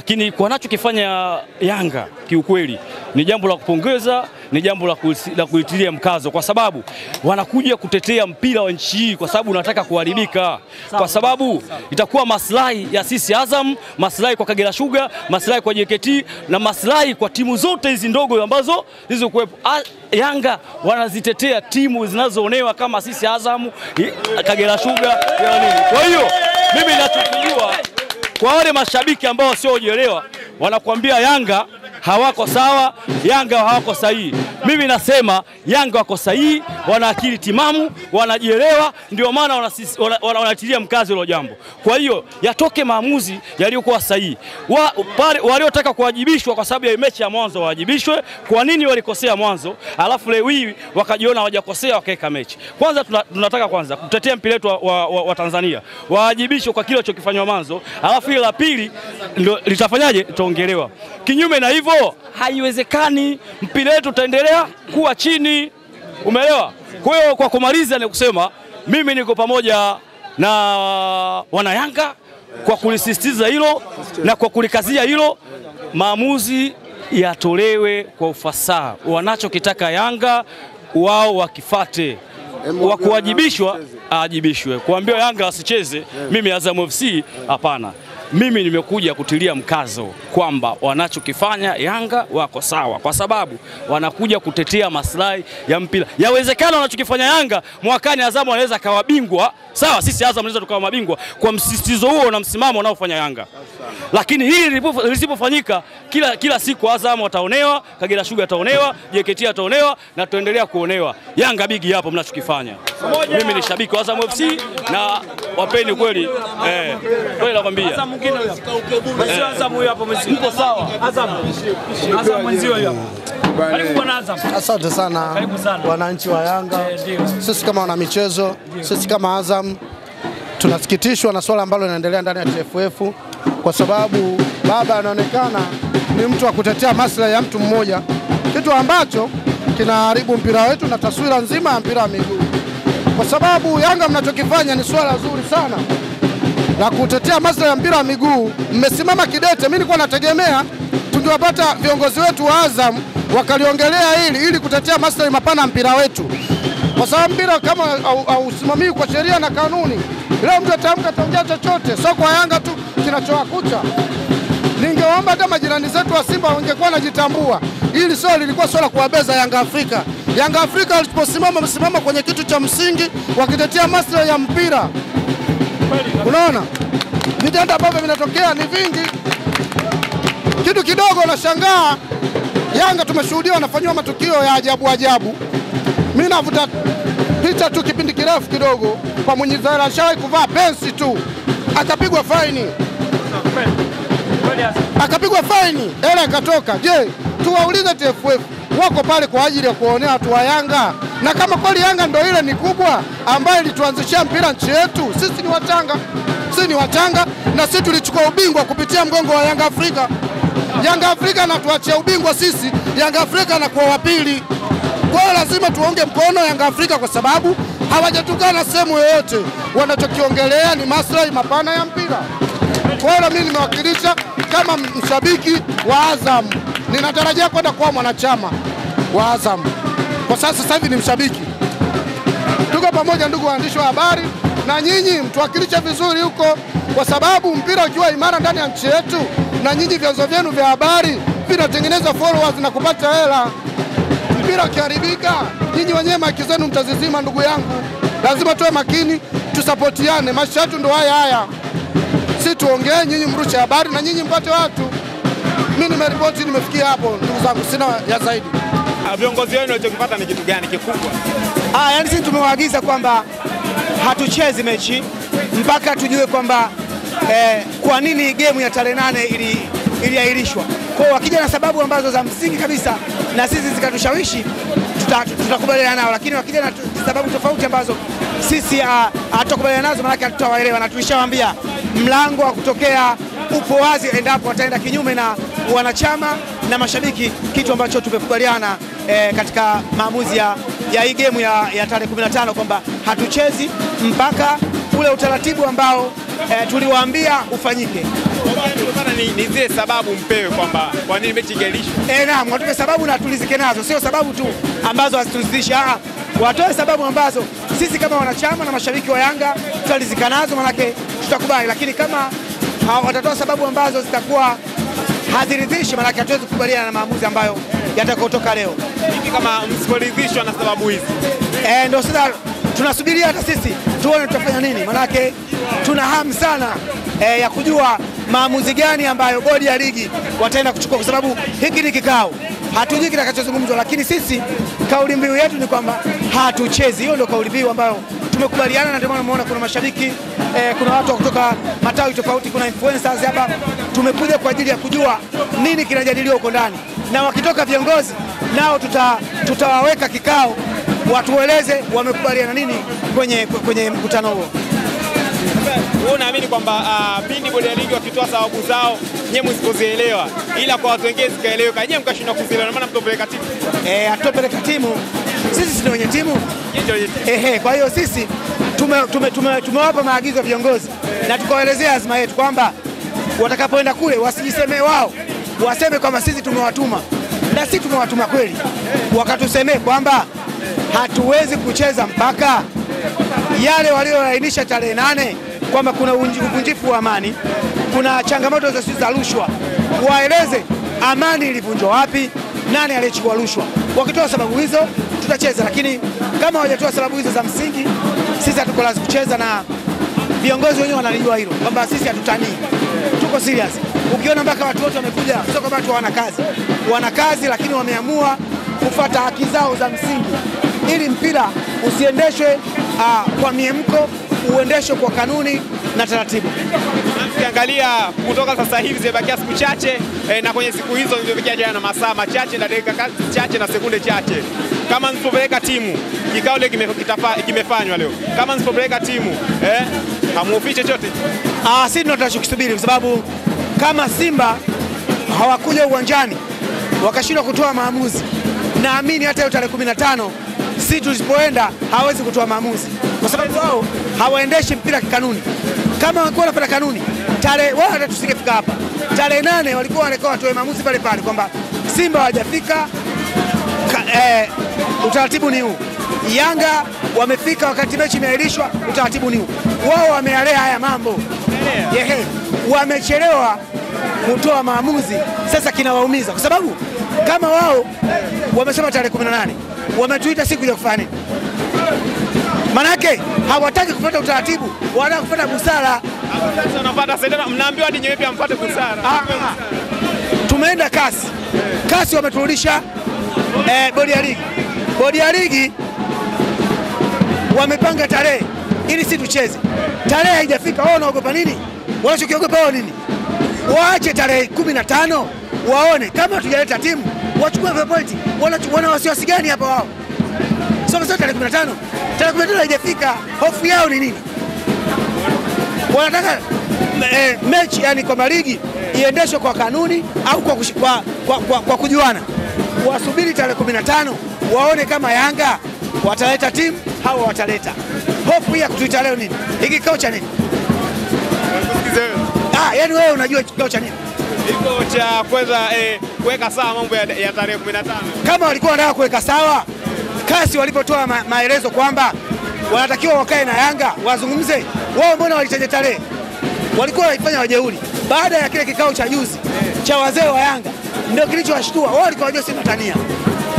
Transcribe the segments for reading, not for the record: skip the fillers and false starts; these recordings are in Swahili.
Lakini kwa anachokifanya Yanga kiukweli ni jambo la kupongeza, ni jambo la kuitilia mkazo, kwa sababu wanakuja kutetea mpira wa nchi hii, kwa sababu unataka kuharibika, kwa sababu itakuwa maslahi ya sisi Azam, maslahi kwa Kagera Sugar, maslahi kwa JKT na maslahi kwa timu zote hizi ndogo ambazo zilizokuwepo. Yanga wanazitetea timu zinazoonewa kama sisi Azam, Kagera Sugar. Kwa hiyo mimi ninachokijua kwa wale mashabiki ambao wasiojielewa wanakuambia Yanga hawako sawa, Yanga hawako sahihi. Mimi nasema Yanga wako sahihi, wana akili timamu, wanajielewa, ndio maana wanatilia mkazo hilo jambo. Kwa hiyo yatoke maamuzi yaliyokuwa sahihi. Waliotaka kuwajibishwa kwa sababu ya mechi ya mwanzo wawajibishwe. Kwa nini walikosea mwanzo alafu leo hii wakajiona hawajakosea wakaeka mechi? Kwanza tunataka kwanza kutetea mpira wetu wa Tanzania. Wawajibishwe kwa kile walichokifanywa mwanzo, alafu ile la pili ndio litafanyaje? Itaongelewa. Kinyume na hivyo haiwezekani, mpira wetu utaendelea kuwa chini. Umeelewa? Kwa hiyo kwa kumaliza ni kusema mimi niko pamoja na wana Yanga kwa kulisisitiza hilo na kwa kulikazia hilo, maamuzi yatolewe kwa ufasaha. Wanachokitaka Yanga wao wakifate, wa kuwajibishwa ajibishwe. Kuambia Yanga wasicheze, mimi Azam FC hapana. Mimi nimekuja kutilia mkazo kwamba wanachokifanya Yanga wako sawa, kwa sababu wanakuja kutetea maslahi ya mpira. Yawezekana wanachokifanya Yanga mwakani Azam wanaweza kawa bingwa, sawa, sisi Azam tunaweza tukawa mabingwa kwa msisitizo huo na msimamo unaofanya Yanga. Lakini hili lisipofanyika, kila siku Azam wataonewa, Kagera Sugar ataonewa, JKT ataonewa na tuendelea kuonewa. Yanga bigi hapo mnachokifanya. Mimi ni shabiki wa Azam FC na wapeni kweli. Kweli nakwambia. Azam mwingine huyo. Sio Azam huyo hapo mko sawa. Azam mwenzio huyo. Karibu bwana Azam. Asante sana wananchi wa Yanga. Sisi kama wana michezo, sisi kama Azam tunasikitishwa na swala ambalo linaendelea ndani ya TFF, kwa sababu baba anaonekana ni mtu wa kutetea maslahi ya mtu mmoja, kitu ambacho kinaharibu mpira wetu na taswira nzima ya mpira wa miguu. Kwa sababu Yanga mnachokifanya ni swala zuri sana la kutetea maslahi ya mpira wa miguu, mmesimama kidete. Mimi nilikuwa nategemea tungewapata viongozi wetu wa Azam wakaliongelea ili kutetea maslahi mapana ya mpira wetu, kwa sababu mpira kama hausimamiwi kwa sheria na kanuni, leo mtu atamka ataongea chochote. Sio kwa Yanga tu kinachowakuta. Ningeomba hata majirani zetu wa Simba wangekuwa wanajitambua. Hili swali lilikuwa swala kuwabeza Yanga Afrika. Yanga Afrika waliposimama kwenye kitu cha msingi wakitetea maslahi ya mpira. Unaona? Vitendo ambavyo vinatokea ni vingi. Kitu kidogo unashangaa Yanga tumeshuhudia wanafanywa matukio ya ajabu. Mimi navuta picha tu kipindi kirefu kidogo kwa Mwenyezera Shai kuvaa pensi tu akapigwa faini. Akapigwa faini, hela ikatoka. Je, tuwaulize TFF wako pale kwa ajili ya kuonea watu wa Yanga? Na kama kweli Yanga ndio ile ni kubwa ambayo ilituanzishia mpira nchi yetu, sisi ni wachanga. Sisi ni wachanga na sisi tulichukua ubingwa kupitia mgongo wa Yanga Afrika. Yanga Afrika na tuachia ubingwa sisi, Yanga Afrika na kwa wapili. Kwa hiyo lazima tuonge mkono Yanga Afrika, kwa sababu hawajatukana sehemu yoyote. Wanachokiongelea ni maslahi mapana ya mpira. Kwa hiyo mimi nimewakilisha kama mshabiki wa Azam. Ninatarajia kwenda kuwa mwanachama wa Azam. Kwa sasa hivi ni mshabiki. Tuko pamoja ndugu waandishi wa habari, na nyinyi mtuwakilishe vizuri huko, kwa sababu mpira ukiwa imara ndani ya nchi yetu na nyinyi vyanzo vyenu vya habari vinatengeneza followers na kupata hela. Mpira ukiharibika, nyinyi wenyewe maki zenu mtazizima ndugu yangu. Lazima tuwe makini, tusapotiane. Maisha yetu ndo haya. Si tuongee, nyinyi mrushe habari na nyinyi mpate watu. Mimi nimeripoti, nimefikia hapo ndugu zangu, sina ya zaidi. Viongozi wenu walichokipata ni kitu gani kikubwa? Yaani sisi tumewaagiza kwamba hatuchezi mechi mpaka tujue kwamba kwa nini game ya tarehe 8 iliahirishwa. Kwa wakija na sababu ambazo za msingi kabisa na sisi zikatushawishi, tutakubaliana nao, lakini wakija na sababu tofauti ambazo sisi hatukubaliana nazo, maana hatutawaelewa, na tulishawaambia mlango wa kutokea upo wazi endapo wataenda kinyume na wanachama na mashabiki, kitu ambacho tumekubaliana katika maamuzi ya hii game ya tarehe 15 kwamba hatuchezi mpaka ule utaratibu ambao tuliwaambia ufanyike. Ni zile sababu mpewe kwamba kwa nini mechi ingeahirishwa. Naam, watupe sababu na tulizike nazo, sio sababu tu ambazo hazituzidisha. Watoe sababu ambazo sisi kama wanachama na mashabiki wa Yanga tutalizika nazo, manake tutakubali, lakini kama watatoa sababu ambazo zitakuwa haziridhishi, manake hatuwezi kukubaliana na maamuzi ambayo yatakotoka leo. Hivi kama msiporidhishwa na sababu hizi, ndio sasa tunasubiria hata sisi tuone tutafanya nini, manake tuna hamu sana ya kujua maamuzi gani ambayo bodi ya ligi wataenda kuchukua, kwa sababu hiki ni kikao, hatujui kitakachozungumzwa, lakini sisi kauli mbiu yetu ni kwamba hatuchezi. Hiyo ndio kauli mbiu ambayo tumekubaliana, na ndio maana umeona kuna mashabiki kuna watu kutoka matawi tofauti, kuna influencers hapa. Tumekuja kwa ajili ya kujua nini kinajadiliwa huko ndani, na wakitoka viongozi nao tutawaweka kikao watueleze wamekubaliana nini kwenye mkutano huo. Wewe unaamini kwamba pindi bodi ya ligi wakitoa sababu zao nyewe msipozielewa, ila kwa watu wengine zikaeleweka, nyewe mkashindwa kuzielewa, maana mtopeleka timu? Hatupeleka timu, sisi ndio wenye timu. Kwa hiyo sisi tumewapa maagizo viongozi na tukawaelezea azma yetu kwamba watakapoenda kule wasijiseme wao, waseme kwamba sisi tumewatuma, na sisi tumewatuma kweli, wakatusemee kwamba hatuwezi kucheza mpaka yale walioainisha tarehe 8 kwamba kuna uvunjifu wa amani, kuna changamoto za rushwa, waeleze amani ilivunjwa wapi, nani aliyechukua rushwa. Wakitoa sababu hizo tutacheza, lakini kama hawajatoa sababu hizo za msingi, sisi hatuko lazima kucheza, na viongozi wenyewe wanalijua hilo kwamba sisi hatutanii, tuko serious. Ukiona mpaka watu wote wamekuja, sio kama watu wana kazi, lakini wameamua kufuata haki zao za msingi ili mpira usiendeshwe kwa miemko, uendeshwe kwa kanuni na taratibu. Ukiangalia kutoka sasa hivi zimebakia siku chache na kwenye siku hizo zilizobakia jana na masaa machache na dakika chache na sekunde chache, kama msipopeleka timu, kikao leo kimefanywa leo, kama msipopeleka timu hamuofi chochote? Sisi ndio tunachokisubiri, kwa sababu kama Simba hawakuja uwanjani wakashindwa kutoa maamuzi, naamini hata tarehe 15 sisi tusipoenda hawezi kutoa maamuzi, kwa sababu wao hawaendeshi mpira kikanuni. Kama walikuwa wanapata kanuni, wao hata tusingefika hapa. Tarehe 8 walikuwa wanakaa watoe maamuzi pale pale kwamba Simba hawajafika, utaratibu ni huu. Yanga wamefika wakati mechi imeahirishwa, utaratibu ni huu. Wao wamealea haya mambo, wamechelewa kutoa maamuzi. Sasa kinawaumiza, kwa sababu kama wao wamesema tarehe 18, wametuita siku ya kufanya nini? Manake hawataki kufuata utaratibu, wanataka kufuata busara. Mnaambiwa hadi nyewe pia mfuate busara. Tumeenda kasi wameturudisha bodi ya ligi wamepanga tarehe ili si tucheze. Tarehe haijafika, wao wanaogopa nini? Wanachokiogopa wao nini? Waache tarehe 15 waone kama tujaleta timu, wachukue pointi. Wana wasiwasi gani hapa wao? Sio tarehe 15. Tarehe 15 haijafika, hofu yao ni nini? Wanataka mechi, yani kwa ligi iendeshwe kwa kanuni au kwa kujuana. Wasubiri tarehe 15 waone kama Yanga wataleta timu au wataleta. Hofu ya kutuita leo nini? Hiki kikao cha nini? Yani wewe unajua kikao cha nini? Kikao cha kwanza kuweka sawa mambo ya tarehe 15. Kama walikuwa wanataka kuweka sawa, kasi walipotoa maelezo kwamba wanatakiwa wakae na Yanga wazungumze, wao mbona walitaja tarehe? Walikuwa waifanya wajeuri. Baada ya kile kikao cha juzi cha wazee wa Yanga ndio kilichowashtua wao, walikuwa wajua sisi tunatania.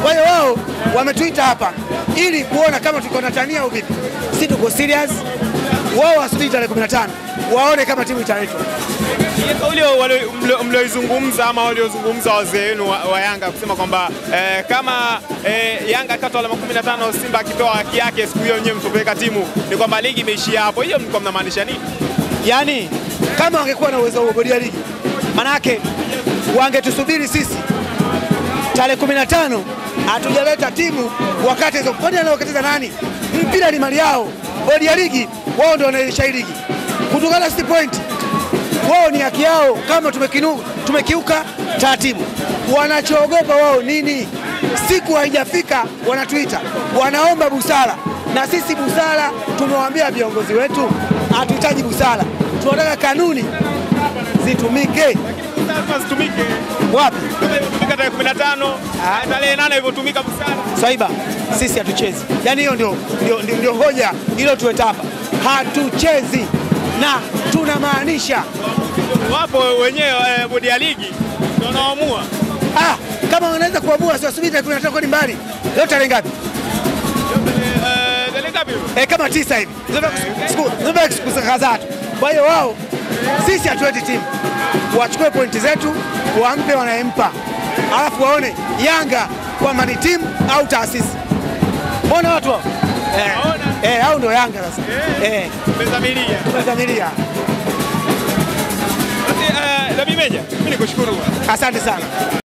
Kwa hiyo wao wametuita hapa ili kuona kama tuko natania au vipi. Sisi tuko serious. Wao wasubiri tarehe 15 waone kama timu italetwa. Kauli mlioizungumza ama waliozungumza wazee wenu wa Yanga kusema kwamba kama Yanga akatoa alama 15 Simba akipewa haki yake siku hiyo nyewe mtopeleka timu, ni kwamba ligi imeishia hapo. Hiyo mlikuwa mnamaanisha nini? Yaani kama wangekuwa na uwezo wa bodi ya ligi, manake wangetusubiri sisi tarehe 15 hatujaleta timu, wakati hizo kwani anaokatiza nani? Mpira ni mali yao. Bodi ya ligi wao ndio wanaendesha ligi. Kutokana 6 point wao ni haki yao. Kama tumekiuka taratibu, wanachoogopa wao nini? Siku haijafika wanatuita, wanaomba busara, na sisi busara tumewaambia viongozi wetu hatuhitaji busara, tunataka kanuni zitumike. Lazima zitumike. Wapi? Kama ilivyotumika tarehe 15, tarehe 8 ilivyotumika Busara. Swaiba, sisi hatuchezi. Yaani hiyo ndio hoja hilo tuweta hapa. Hatuchezi na tunamaanisha. Wapo wenyewe bodi ya ligi ndio wanaamua. Kama wanaweza kuamua sio subiri tarehe 15 kwani mbali. Leo tarehe ngapi? Tarehe ngapi? Kama 9 hivi. Zoba siku. Kwa hiyo wao sisi hatueti timu. Wachukue pointi zetu, wampe wanayempa. Alafu waone Yanga kwamba ni timu au taasisi. Mbona watu hao? Hao ndio Yanga sasa. Tumezamilia. Basi Nabii Meja, mimi nikushukuru. Asante sana.